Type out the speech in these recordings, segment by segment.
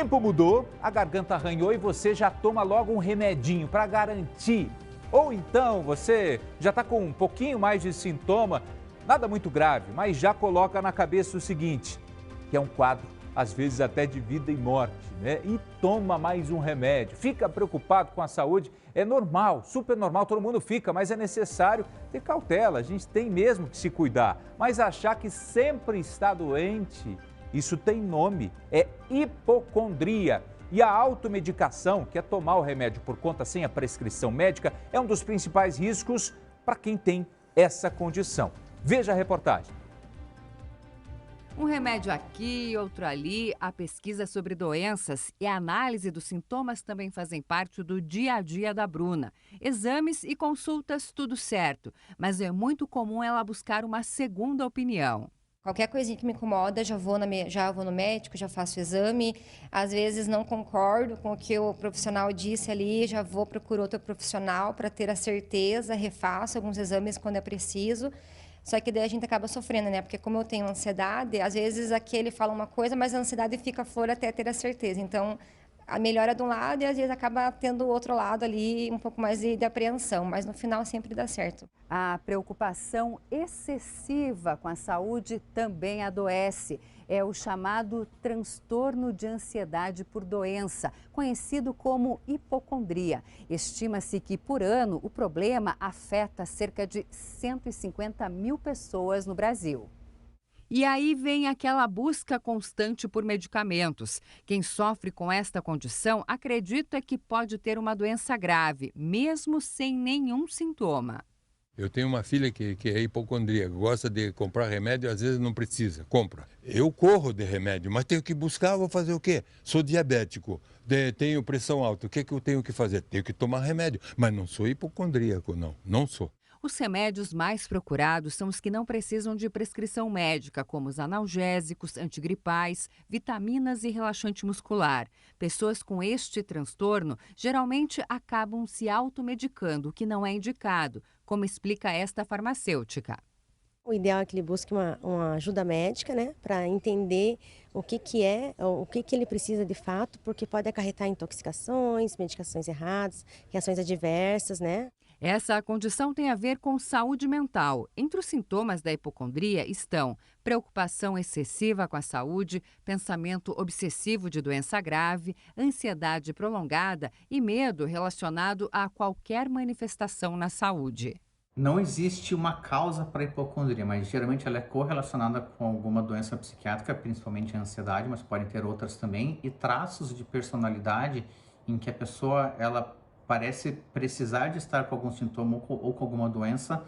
tempo mudou, a garganta arranhou e você já toma logo um remedinho para garantir. Ou então você já está com um pouquinho mais de sintoma, nada muito grave, mas já coloca na cabeça o seguinte, que é um quadro, às vezes até de vida e morte, né? E toma mais um remédio, fica preocupado com a saúde, é normal, super normal, todo mundo fica, mas é necessário ter cautela, a gente tem mesmo que se cuidar. Mas achar que sempre está doente, isso tem nome, é hipocondria. E a automedicação, que é tomar o remédio por conta sem a prescrição médica, é um dos principais riscos para quem tem essa condição. Veja a reportagem. Um remédio aqui, outro ali, a pesquisa sobre doenças e a análise dos sintomas também fazem parte do dia a dia da Bruna. Exames e consultas, tudo certo, mas é muito comum ela buscar uma segunda opinião. Qualquer coisinha que me incomoda, já vou no médico, já faço o exame. Às vezes não concordo com o que o profissional disse ali, já vou procurar outro profissional para ter a certeza, refaço alguns exames quando é preciso. Só que daí a gente acaba sofrendo, né? Porque como eu tenho ansiedade, às vezes aqui ele fala uma coisa, mas a ansiedade fica flor até ter a certeza. Então, a melhora de um lado e às vezes acaba tendo o outro lado ali, um pouco mais de apreensão, mas no final sempre dá certo. A preocupação excessiva com a saúde também adoece. É o chamado transtorno de ansiedade por doença, conhecido como hipocondria. Estima-se que, por ano, o problema afeta cerca de 150 mil pessoas no Brasil. E aí vem aquela busca constante por medicamentos. Quem sofre com esta condição acredita que pode ter uma doença grave, mesmo sem nenhum sintoma. Eu tenho uma filha que é hipocondríaca, gosta de comprar remédio, às vezes não precisa, compra. Eu corro de remédio, mas tenho que buscar, vou fazer o quê? Sou diabético, tenho pressão alta, o que eu tenho que fazer? Tenho que tomar remédio, mas não sou hipocondríaco, não sou. Os remédios mais procurados são os que não precisam de prescrição médica, como os analgésicos, antigripais, vitaminas e relaxante muscular. Pessoas com este transtorno geralmente acabam se automedicando, o que não é indicado, como explica esta farmacêutica. O ideal é que ele busque uma ajuda médica, né, para entender o que ele precisa de fato, porque pode acarretar intoxicações, medicações erradas, reações adversas, né? Essa condição tem a ver com saúde mental. Entre os sintomas da hipocondria estão preocupação excessiva com a saúde, pensamento obsessivo de doença grave, ansiedade prolongada e medo relacionado a qualquer manifestação na saúde. Não existe uma causa para a hipocondria, mas geralmente ela é correlacionada com alguma doença psiquiátrica, principalmente a ansiedade, mas podem ter outras também, e traços de personalidade em que a pessoa ela parece precisar de estar com algum sintoma ou com alguma doença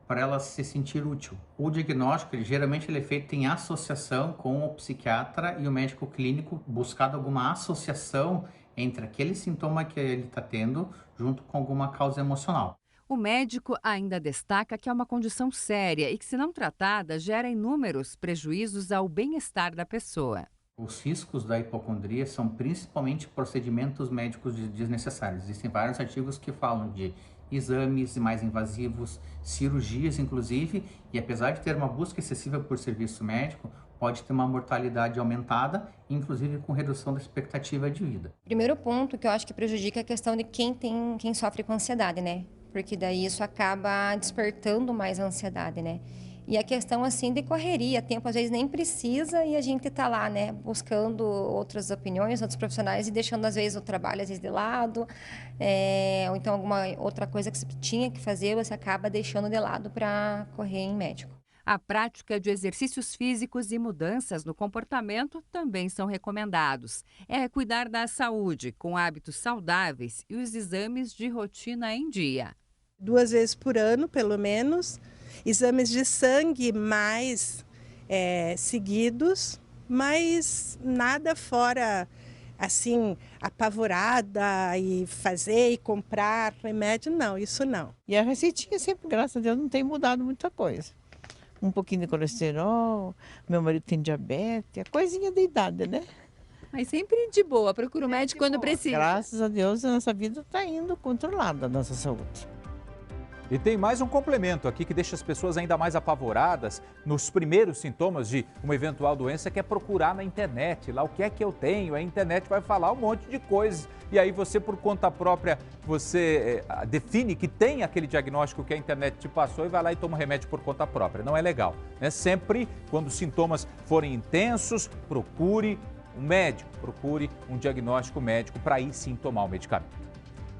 para ela se sentir útil. O diagnóstico, geralmente ele é feito em associação com o psiquiatra e o médico clínico, buscando alguma associação entre aquele sintoma que ele está tendo junto com alguma causa emocional. O médico ainda destaca que é uma condição séria e que, se não tratada, gera inúmeros prejuízos ao bem-estar da pessoa. Os riscos da hipocondria são principalmente procedimentos médicos desnecessários. Existem vários artigos que falam de exames mais invasivos, cirurgias inclusive, e apesar de ter uma busca excessiva por serviço médico, pode ter uma mortalidade aumentada, inclusive com redução da expectativa de vida. Primeiro ponto que eu acho que prejudica é a questão de quem sofre com ansiedade, né? Porque daí isso acaba despertando mais a ansiedade, né? E a questão, assim, de correria, tempo às vezes nem precisa e a gente tá lá, né, buscando outras opiniões, outros profissionais e deixando às vezes o trabalho às vezes de lado, ou então alguma outra coisa que você tinha que fazer, você acaba deixando de lado para correr em médico. A prática de exercícios físicos e mudanças no comportamento também são recomendados. É cuidar da saúde com hábitos saudáveis e os exames de rotina em dia. 2 vezes por ano, pelo menos. Exames de sangue mais seguidos, mas nada fora, assim, apavorada e fazer e comprar remédio, não, isso não. E a receitinha sempre, graças a Deus, não tem mudado muita coisa. Um pouquinho de colesterol, meu marido tem diabetes, é coisinha da idade, né? Mas sempre de boa, procura o médico quando precisa. Graças a Deus, a nossa vida está indo controlada, a nossa saúde. E tem mais um complemento aqui que deixa as pessoas ainda mais apavoradas nos primeiros sintomas de uma eventual doença, que é procurar na internet. Lá, o que é que eu tenho? A internet vai falar um monte de coisas. E aí você, por conta própria, você define que tem aquele diagnóstico que a internet te passou e vai lá e toma remédio por conta própria. Não é legal, né? Sempre, quando os sintomas forem intensos, procure um médico, procure um diagnóstico médico para aí sim tomar o medicamento.